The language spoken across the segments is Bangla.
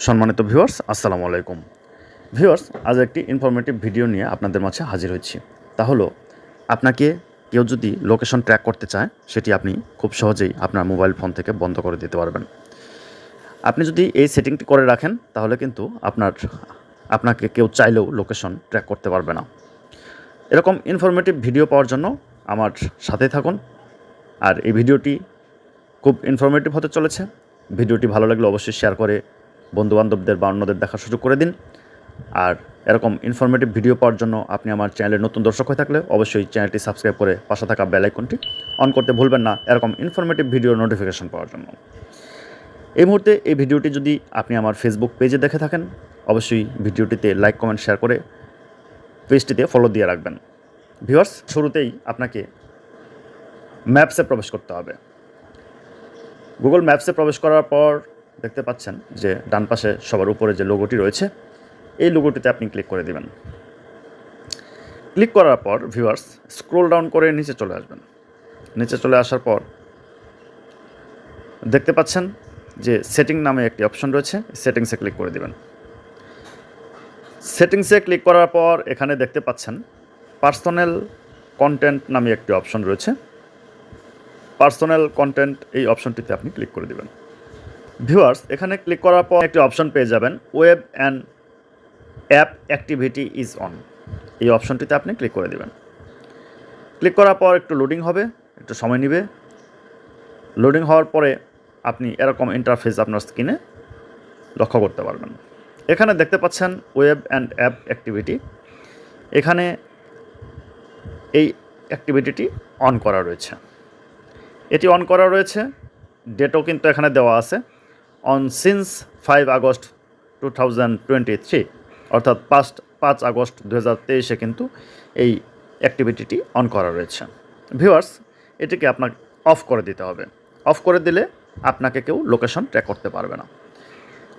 সম্মানিত ভিউয়ার্স, আসসালামু আলাইকুম। ভিউয়ার্স, আজ একটি ইনফরমেটিভ ভিডিও নিয়ে আপনাদের মাঝে হাজির হয়েছি। তা হলো, আপনাকে কেউ যদি লোকেশন ট্র্যাক করতে চায়, সেটি আপনি খুব সহজেই আপনার মোবাইল ফোন থেকে বন্ধ করে দিতে পারবেন। আপনি যদি এই সেটিংটি করে রাখেন, তাহলে কিন্তু আপনাকে কেউ চাইলেও লোকেশন ট্র্যাক করতে পারবে না। এরকম ইনফরমেটিভ ভিডিও পাওয়ার জন্য আমার সাথেই থাকুন। আর এই ভিডিওটি খুব ইনফরমেটিভ হতে চলেছে। ভিডিওটি ভালো লাগলে অবশ্যই শেয়ার করে বন্ধুবান্ধবদের বা অন্যদের দেখার সুযোগ করে দিন। আর এরকম ইনফরমেটিভ ভিডিও পাওয়ার জন্য আপনি আমার চ্যানেলের নতুন দর্শক হয়ে থাকলে অবশ্যই চ্যানেলটি সাবস্ক্রাইব করে পাশে থাকা বেল আইকনটি অন করতে ভুলবেন না, এরকম ইনফরমেটিভ ভিডিওর নোটিফিকেশন পাওয়ার জন্য। এই মুহূর্তে এই ভিডিওটি যদি আপনি আমার ফেসবুক পেজে দেখে থাকেন, অবশ্যই ভিডিওটিতে লাইক, কমেন্ট, শেয়ার করে পেজটিতে ফলো দিয়ে রাখবেন। ভিউয়ার্স, শুরুতেই আপনাকে ম্যাপসে প্রবেশ করতে হবে। গুগল ম্যাপসে প্রবেশ করার পর দেখতে পাচ্ছেন যে ডান পাশে সবার উপরে যে লোগোটি রয়েছে, এই লোগোটিতে আপনি ক্লিক করে দিবেন। ক্লিক করার পর ভিউয়ার্স, স্ক্রোল ডাউন করে নিচে চলে আসবেন। নিচে চলে আসার পর দেখতে পাচ্ছেন যে সেটিং নামে একটি অপশন রয়েছে, সেটিংসে ক্লিক করে দিবেন। সেটিংসে ক্লিক করার পর এখানে দেখতে পাচ্ছেন পার্সোনাল কন্টেন্ট নামে একটি অপশন রয়েছে। পার্সোনাল কন্টেন্ট, এই অপশনটিতে আপনি ক্লিক করে দিবেন। ভিউয়ার্স, এখানে ক্লিক করার পর একটি অপশন পেয়ে যাবেন, web and app activity is on. এই অপশনটিতে আপনি ক্লিক করে দেবেন। ক্লিক করার পর একটু লোডিং হবে, একটু সময় নেবে। লোডিং হওয়ার পরে আপনি এরকম ইন্টারফেস আপনার স্ক্রিনে লক্ষ্য করতে পারবেন। এখানে দেখতে পাচ্ছেন ওয়েব অ্যান্ড অ্যাপ অ্যাক্টিভিটি। এখানে এই অ্যাক্টিভিটিটি অন করা রয়েছে। এটি অন করা রয়েছে, ডেটও কিন্তু এখানে দেওয়া আছে, অন সিন্স 5 আগস্ট 2023, অর্থাৎ 5 আগস্ট 2023 কিন্তু এই অ্যাক্টিভিটিটি অন করা রয়েছে। ভিউয়ার্স, এটিকে আপনাকে অফ করে দিতে হবে। অফ করে দিলে আপনাকে কেউ লোকেশন ট্র্যাক করতে পারবে না।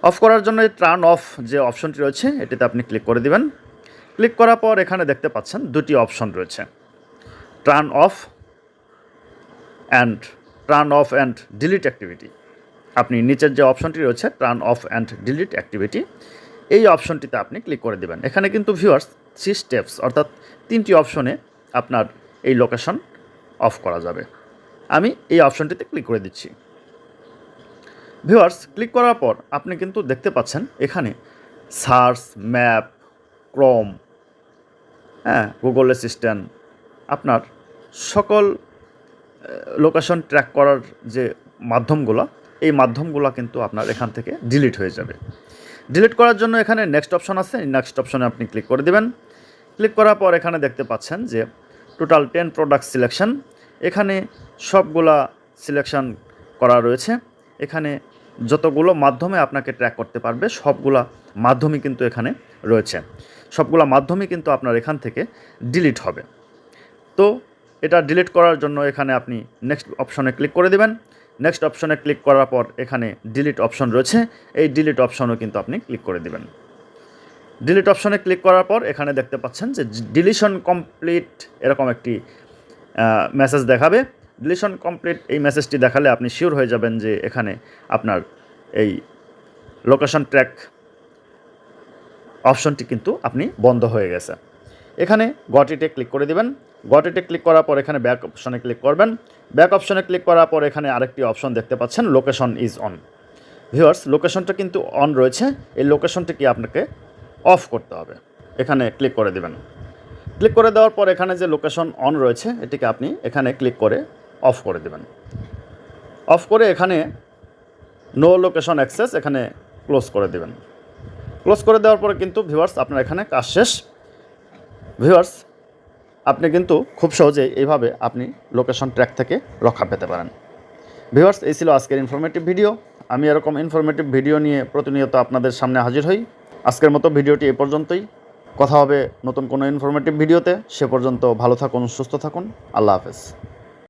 অফ করার জন্য এই টার্ন অফ যে অপশনটি রয়েছে, এটিতে আপনি ক্লিক করে দিবেন। ক্লিক করার পর এখানে দেখতে পাচ্ছেন দুটি অপশন রয়েছে, turn off and delete activity. আপনি নিচের যে অপশনটি রয়েছে turn off and delete activity, এই অপশনটিতে আপনি ক্লিক করে দেবেন। এখানে কিন্তু ভিউয়ার্স 3 স্টেপস, অর্থাৎ 3টি অপশনে আপনার এই লোকেশন অফ করা যাবে। আমি এই অপশনটিতে ক্লিক করে দিচ্ছি। ভিউয়ার্স, ক্লিক করার পর আপনি কিন্তু দেখতে পাচ্ছেন এখানে search, map, Chrome, Google assistant, আপনার সকল লোকেশন ট্র্যাক করার যে মাধ্যমগুলো, এই মাধ্যমগুলো কিন্তু আপনার এখান থেকে ডিলিট হয়ে যাবে। ডিলিট করার জন্য এখানে নেক্সট অপশন আছে, এই নেক্সট অপশনে আপনি ক্লিক করে দেবেন। ক্লিক করার পর এখানে দেখতে পাচ্ছেন যে টোটাল 10 প্রোডাক্ট সিলেকশন, এখানে সবগুলা সিলেকশন করা রয়েছে। এখানে যতগুলো মাধ্যমে আপনাকে ট্র্যাক করতে পারবে সবগুলা মাধ্যমই কিন্তু এখানে রয়েছে। সবগুলা মাধ্যমই কিন্তু আপনার এখান থেকে ডিলিট হবে। তো এটা ডিলিট করার জন্য এখানে আপনি নেক্সট অপশনে ক্লিক করে দেবেন। নেক্সট অপশনে ক্লিক করার পর এখানে ডিলিট অপশন রয়েছে, এই ডিলিট অপশনও কিন্তু আপনি ক্লিক করে দেবেন। ডিলিট অপশনে ক্লিক করার পর এখানে দেখতে পাচ্ছেন যে ডিলিশন কমপ্লিট, এরকম একটি মেসেজ দেখাবে। ডিলিশন কমপ্লিট এই মেসেজটি দেখালে আপনি শিওর হয়ে যাবেন যে এখানে আপনার এই লোকেশন ট্র্যাক অপশনটি কিন্তু আপনি বন্ধ হয়ে গেছে। এখানে গট ইটে ক্লিক করে দিবেন। গট ইটে ক্লিক করার পর এখানে ব্যাক অপশনে ক্লিক করবেন। ব্যাক অপশনে ক্লিক করার পর এখানে আরেকটি অপশন দেখতে পাচ্ছেন, লোকেশন ইজ অন। ভিউয়ার্স, লোকেশনটা কিন্তু অন রয়েছে, এই লোকেশনটিকে আপনাকে অফ করতে হবে। এখানে ক্লিক করে দিবেন। ক্লিক করে দেওয়ার পর এখানে যে লোকেশন অন রয়েছে, এটিকে আপনি এখানে ক্লিক করে অফ করে দেবেন। অফ করে এখানে নো লোকেশন অ্যাক্সেস, এখানে ক্লোজ করে দেবেন। ক্লোজ করে দেওয়ার পরে কিন্তু ভিউয়ার্স আপনার এখানে কাজ শেষ। ভিউয়ার্স, আপনি কিন্তু খুব সহজেই এইভাবে আপনি লোকেশন ট্র্যাক থেকে রক্ষা পেতে পারেন। ভিউয়ার্স, এই ছিল আজকের ইনফরমেটিভ ভিডিও। আমি এরকম ইনফরমেটিভ ভিডিও নিয়ে প্রতিনিয়ত আপনাদের সামনে হাজির হই। আজকের মতো ভিডিওটি এ পর্যন্তই। কথা হবে নতুন কোনো ইনফরমেটিভ ভিডিওতে। সে পর্যন্ত ভালো থাকুন, সুস্থ থাকুন। আল্লাহ হাফেজ।